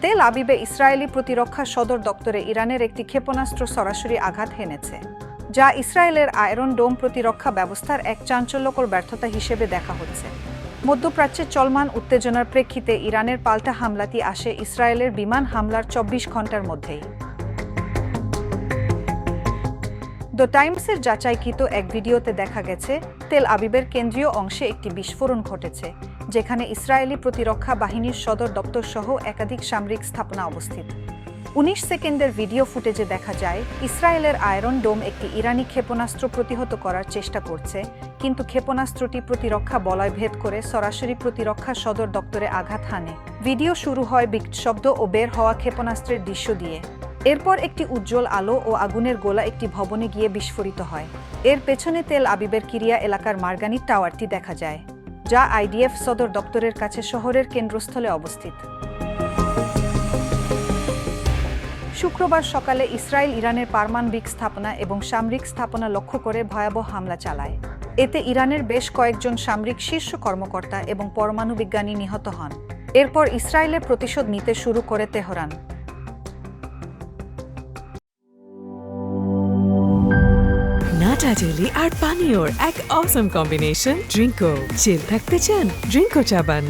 তেল আবিবে ইসরায়েলি প্রতিরক্ষা সদর দপ্তরে ইরানের একটি ক্ষেপণাস্ত্র সরাসরি আঘাত হেনেছে, যা ইসরায়েলের আয়রন ডোম প্রতিরক্ষা ব্যবস্থার এক চাঞ্চল্যকর ব্যর্থতা হিসেবে দেখা হচ্ছে। মধ্যপ্রাচ্যে চলমান উত্তেজনার প্রেক্ষিতে ইরানের পাল্টা হামলাটি আসে ইসরায়েলের বিমান হামলার ২৪ ঘণ্টার মধ্যেই। দ্য টাইমসের যাচাইকৃত এক ভিডিওতে দেখা গেছে, তেল আবিবের কেন্দ্রীয় অংশে একটি বিস্ফোরণ ঘটেছে, যেখানে ইসরায়েলি প্রতিরক্ষা বাহিনীর সদর দপ্তর সহ একাধিক সামরিক স্থাপনা অবস্থিত। ১৯ সেকেন্ডের ভিডিও ফুটেজে দেখা যায়, ইসরায়েলের আয়রন ডোম একটি ইরানি ক্ষেপণাস্ত্র প্রতিহত করার চেষ্টা করছে, কিন্তু ক্ষেপণাস্ত্রটি প্রতিরক্ষা বলয় ভেদ করে সরাসরি প্রতিরক্ষা সদর দপ্তরে আঘাত হানে। ভিডিও শুরু হয় বিকট শব্দ ও বের হওয়া ক্ষেপণাস্ত্রের দৃশ্য দিয়ে। এরপর একটি উজ্জ্বল আলো ও আগুনের গোলা একটি ভবনে গিয়ে বিস্ফোরিত হয়। এর পেছনে তেল আবিবের কিরিয়া এলাকার মার্গানি টাওয়ারটি দেখা যায়, যা আইডিএফ সদর দপ্তরের কাছে শহরের কেন্দ্রস্থলে অবস্থিত। শুক্রবার সকালে ইসরায়েল ইরানের পারমাণবিক স্থাপনা এবং সামরিক স্থাপনা লক্ষ্য করে ভয়াবহ হামলা চালায়। এতে ইরানের বেশ কয়েকজন সামরিক শীর্ষ কর্মকর্তা এবং পরমাণু বিজ্ঞানী নিহত হন। এরপর ইসরায়েলের প্রতিশোধ নিতে শুরু করে তেহরান। নাটা জেলি আর পানীয়র এক অসম কম্বিনেশন ড্রিঙ্কো। চিল থাকতে চান? ড্রিঙ্কো চাবান।